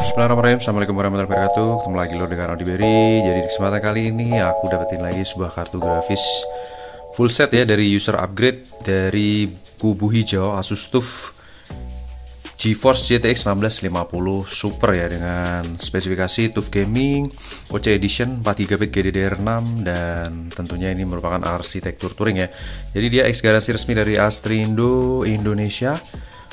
Bismillahirrahmanirrahim. Assalamualaikum warahmatullahi wabarakatuh. Ketemu lagi lo dengan Audiberry. Jadi di kesempatan kali ini aku dapetin lagi sebuah kartu grafis full set ya dari user upgrade dari kubu hijau Asus TUF GeForce GTX 1650 Super ya, dengan spesifikasi TUF Gaming OC Edition 4GB GDDR6, dan tentunya ini merupakan arsitektur touring ya. Jadi dia X garansi resmi dari Astrindo Indonesia.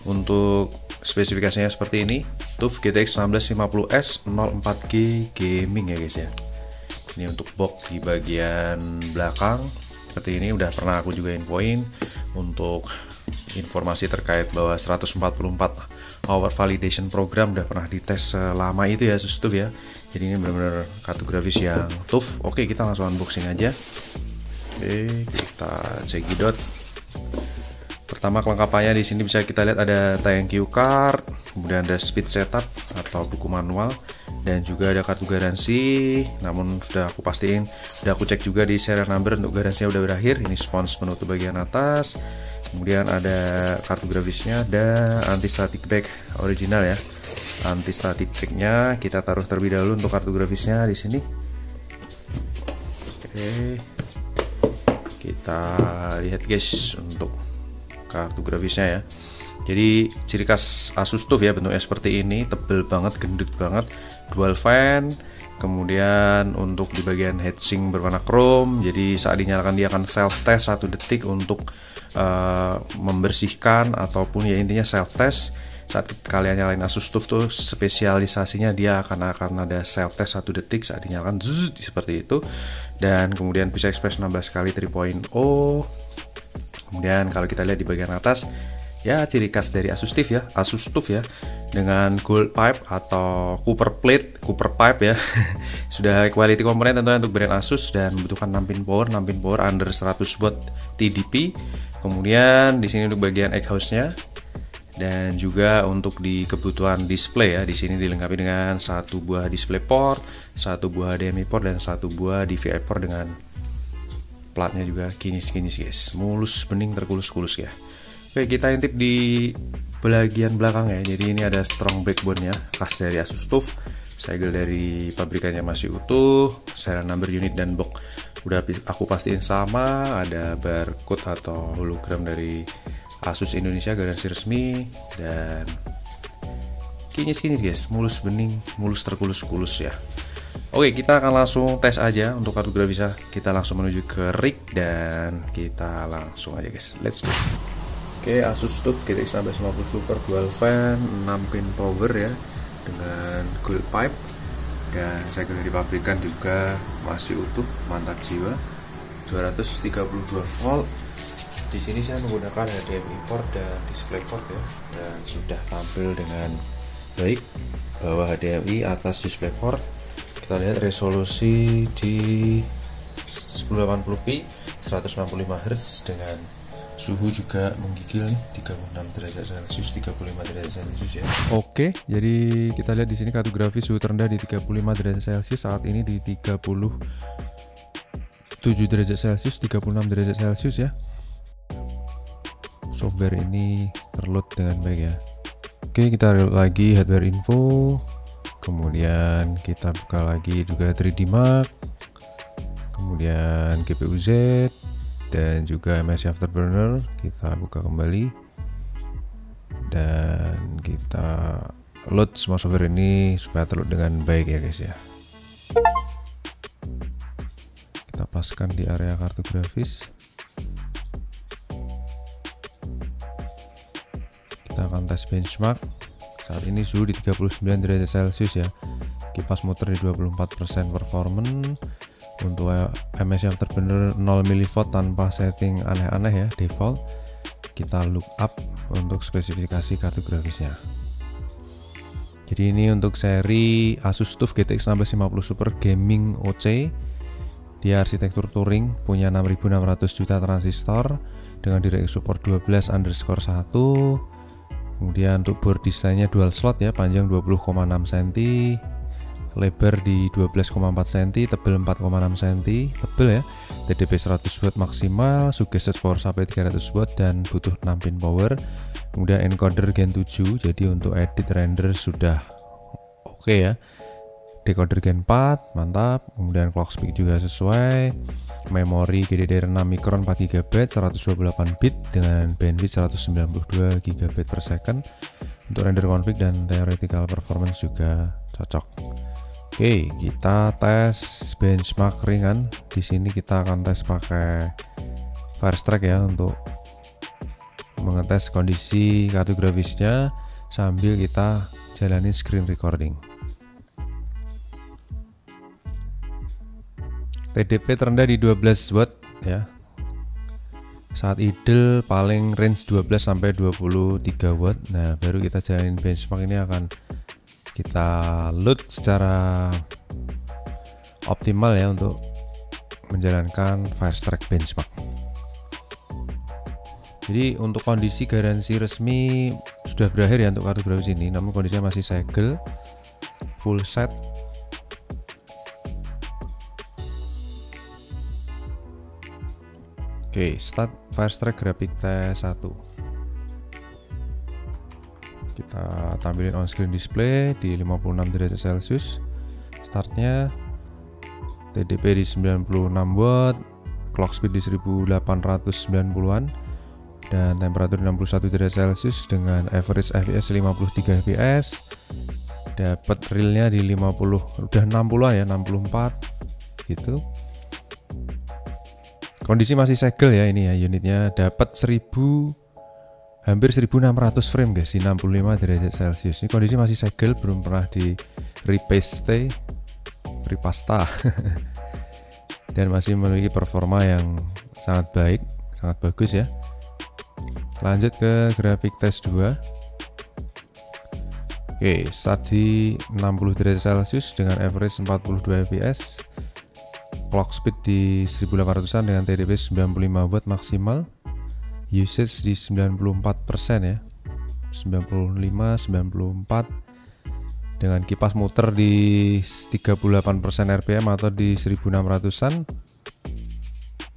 Untuk spesifikasinya seperti ini, TUF GTX 1650S 04G Gaming ya guys ya. Ini untuk box di bagian belakang seperti ini, udah pernah aku juga infoin untuk informasi terkait bahwa 144 hour validation program udah pernah dites selama itu ya Asus TUF ya. Jadi ini benar-benar kartu grafis yang TUF. Oke, kita langsung unboxing aja. Oke, kita cekidot. Pertama, kelengkapannya di sini bisa kita lihat ada thank you card, kemudian ada speed setup atau buku manual, dan juga ada kartu garansi. Namun sudah aku pastiin, sudah aku cek juga di serial number untuk garansinya udah berakhir. Ini spons penutup bagian atas. Kemudian ada kartu grafisnya, ada anti static back original ya. Anti static backnya kita taruh terlebih dahulu untuk kartu grafisnya di sini. Oke, kita lihat guys untuk kartu grafisnya ya. Jadi ciri khas Asus TUF ya, bentuknya seperti ini, tebel banget, gendut banget, dual fan. Kemudian untuk di bagian heatsink berwarna chrome. Jadi saat dinyalakan dia akan self test 1 detik untuk membersihkan ataupun ya intinya self test. Saat kalian nyalain Asus TUF tuh spesialisasinya dia akan ada self test 1 detik saat dinyalakan seperti itu. Dan kemudian PCI Express 16 kali 3.0. Kemudian kalau kita lihat di bagian atas ya, ciri khas dari Asus TUF ya, dengan gold pipe atau copper pipe ya. Sudah high quality komponen tentunya untuk brand Asus, dan membutuhkan 6 pin power under 100 watt TDP. Kemudian di sini untuk bagian exhaust-nya, dan juga untuk di kebutuhan display ya, di sini dilengkapi dengan 1 buah display port, 1 buah HDMI port, dan 1 buah DVI port dengan platnya juga kinis guys, mulus bening terkulus-kulus ya. Oke, kita intip di bagian belakang ya. Jadi ini ada strong backbone nya khas dari Asus TUF. Segel dari pabrikannya masih utuh, serial number, unit, dan box udah aku pastiin sama. Ada barcode atau hologram dari Asus Indonesia garansi resmi, dan kinis guys, mulus bening, mulus terkulus-kulus ya. Oke, kita akan langsung tes aja untuk kartu grafisnya. Kita langsung menuju ke rig dan kita langsung aja guys, let's go. Oke, Asus TUF GTX 1650 Super dual fan 6 pin power ya, dengan gold pipe, dan segel dari pabrikan juga masih utuh, mantap jiwa. 232 volt. Di sini saya menggunakan HDMI port dan display port ya, dan sudah tampil dengan baik bawah HDMI, atas display port. Kita lihat resolusi di 1080p 165 Hz, dengan suhu juga menggigil nih, 36 derajat Celcius, 35 derajat Celcius ya. Oke, jadi kita lihat di sini kartu grafis suhu terendah di 35 derajat Celcius, saat ini di 37 derajat Celcius, 36 derajat Celcius ya. Software ini terload dengan baik ya. Oke, kita lihat lagi hardware info. Kemudian kita buka lagi juga 3D Mark, kemudian GPU Z, dan juga MSI Afterburner. Kita buka kembali dan kita load semua software ini supaya terload dengan baik ya guys ya. Kita paskan di area kartu grafis. Kita akan tes benchmark. Saat ini suhu di 39 derajat Celcius ya. Kipas muter di 24% performance. Untuk MSI Afterburner 0 mV tanpa setting aneh-aneh ya, default. Kita look up untuk spesifikasi kartu grafisnya. Jadi ini untuk seri Asus TUF GTX 1650 Super Gaming OC. Dia arsitektur touring, punya 6600 juta transistor dengan DirectX support 12_1. Kemudian untuk board desainnya dual slot ya, panjang 20,6 cm, lebar di 12,4 cm, tebal 4,6 cm, tebal ya. TDP 100 watt maksimal, suggested power supply 300 watt, dan butuh 6 pin power. Kemudian encoder Gen 7, jadi untuk edit render sudah oke ya. Decoder Gen 4 mantap, kemudian clock speed juga sesuai, memori GDDR6 Micron 4GB 128 bit dengan bandwidth 192 GB per second. Untuk render config dan theoretical performance juga cocok. Oke, kita tes benchmark ringan. Di sini kita akan tes pakai Firestrike ya untuk mengetes kondisi kartu grafisnya sambil kita jalani screen recording. TDP terendah di 12 watt ya. Saat idle paling range 12 sampai 23 watt. Nah, baru kita jalanin benchmark. Ini akan kita load secara optimal ya untuk menjalankan Firestrike benchmark. Jadi untuk kondisi garansi resmi sudah berakhir ya untuk kartu grafis ini, namun kondisinya masih segel full set. Oke, start Firestrike Graphic Test 1. Kita tampilin on screen display di 56 derajat Celcius. Startnya TDP di 96 watt, clock speed di 1890-an, dan temperatur 61 derajat Celcius dengan average FPS 53 fps. Dapat realnya di 50, udah 60-an ya, 64 gitu. Kondisi masih segel ya ini ya, unitnya dapat hampir 1600 frame guys di 65 derajat Celcius. Ini kondisi masih segel, belum pernah di repasta dan masih memiliki performa yang sangat baik, sangat bagus ya. Lanjut ke grafik test 2. Oke, start di 60 derajat Celcius dengan average 42 fps. Clock speed di 1800-an dengan TDP 95 watt maksimal. Usage di 94% ya. 95, 94 dengan kipas muter di 38% RPM atau di 1600-an.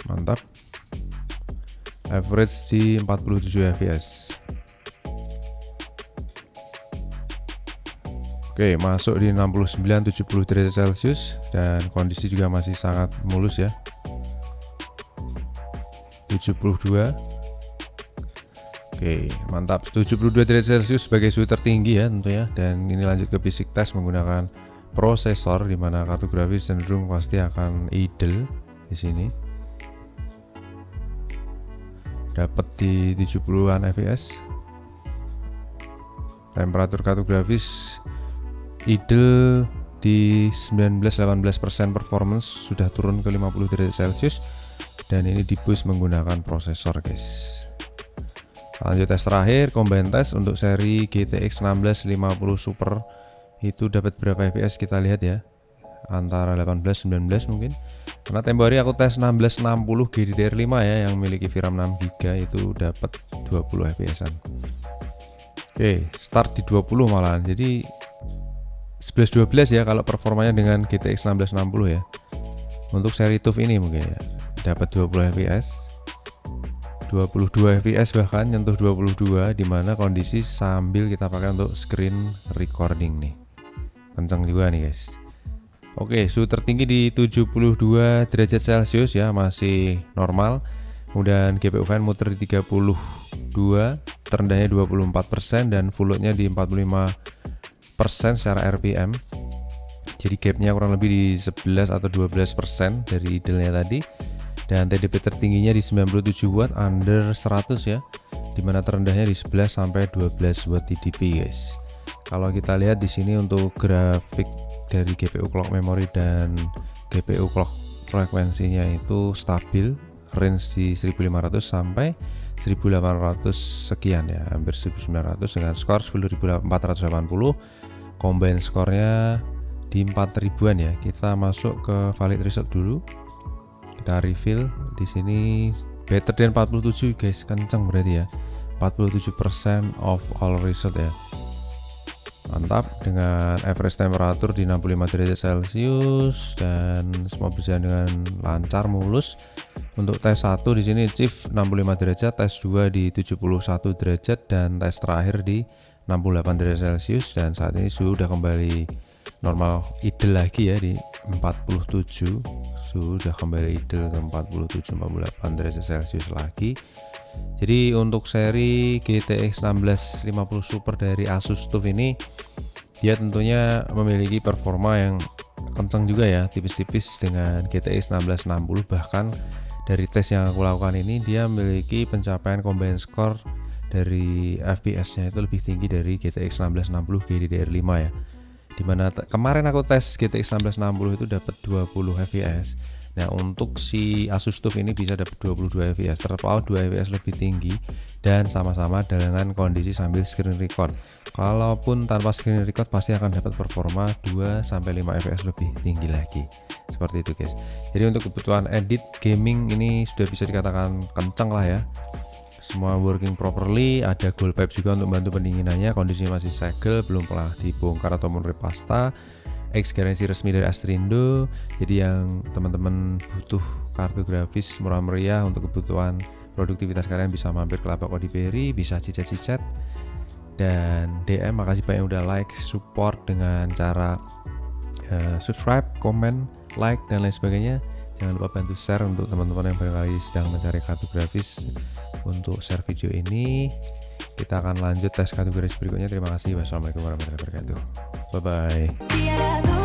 Mantap. Average di 47 fps. Oke, masuk di 69-70 derajat Celcius dan kondisi juga masih sangat mulus ya. 72. Oke, mantap. 72 derajat Celcius sebagai suhu tertinggi ya tentunya. Dan ini lanjut ke basic test menggunakan prosesor, di mana kartu grafis cenderung pasti akan idle di sini. Dapat di 70-an fps. Temperatur kartu grafis idle di 19-18%, performance sudah turun ke 50 derajat Celcius dan ini di boost menggunakan prosesor guys. Lanjut tes terakhir, combine test untuk seri GTX 1650 Super. Itu dapat berapa fps kita lihat ya, antara 18-19 mungkin, karena tempo hari aku tes 1660 GDDR5 ya yang memiliki VRAM 6GB, itu dapat 20 fps-an. Oke, start di 20 malahan, jadi 11-12 ya kalau performanya dengan GTX 1660 ya. Untuk seri TUF ini mungkin ya dapat 20 fps, 22 fps bahkan nyentuh 22, dimana kondisi sambil kita pakai untuk screen recording nih, kencang juga nih guys. Oke, suhu tertinggi di 72 derajat Celcius ya, masih normal. Kemudian GPU fan muter di 32, terendahnya 24% dan full loadnya di 45% secara RPM. Jadi gapnya kurang lebih di 11 atau 12% dari idle-nya tadi. Dan TDP tertingginya di 97 watt under 100 ya, dimana terendahnya di 11 sampai 12 watt TDP guys. Kalau kita lihat di sini untuk grafik dari GPU clock memory dan GPU clock frekuensinya itu stabil, range di 1500 sampai 1800 sekian ya, hampir 1900 dengan skor 10.480. Combine skornya di 4000-an ya. Kita masuk ke valid result dulu. Kita refill di sini better than 47 guys, kencang berarti ya. 47% of all result ya. Mantap, dengan average temperatur di 65 derajat Celcius dan semua berjalan dengan lancar, mulus. Untuk tes 1 di sini Chief 65 derajat, tes 2 di 71 derajat dan tes terakhir di derajat Celcius, dan saat ini suhu udah kembali normal ideal lagi ya di 47. Suhu udah kembali ideal ke 47-48 derajat Celcius lagi. Jadi untuk seri GTX 1650 Super dari Asus TUF ini, dia tentunya memiliki performa yang kencang juga ya, tipis-tipis dengan GTX 1660. Bahkan dari tes yang aku lakukan ini, dia memiliki pencapaian combined score dari FPS-nya itu lebih tinggi dari GTX 1660 GDDR5 ya. Dimana kemarin aku tes GTX 1660 itu dapat 20 fps. Nah untuk si Asus TUF ini bisa dapat 22 fps, terpaut 2 fps lebih tinggi, dan sama-sama dengan kondisi sambil screen record. Kalaupun tanpa screen record pasti akan dapat performa 2-5 fps lebih tinggi lagi, seperti itu guys. Jadi untuk kebutuhan edit gaming ini sudah bisa dikatakan kencang lah ya, semua working properly. Ada gold pipe juga untuk bantu pendinginannya, kondisinya masih segel, belum pernah dibongkar ataupun repasta. X garansi resmi dari Astrindo. Jadi yang teman-teman butuh kartu grafis murah meriah untuk kebutuhan produktivitas kalian, bisa mampir ke Lapak Odiberi, bisa cicet-cicet dan DM. Makasih banyak udah like, support dengan cara subscribe, komen, like dan lain sebagainya. Jangan lupa bantu share untuk teman-teman yang barangkali sedang mencari kartu grafis untuk share video ini. Kita akan lanjut tes kartu grafis berikutnya. Terima kasih. Wassalamualaikum warahmatullahi wabarakatuh. Bye bye.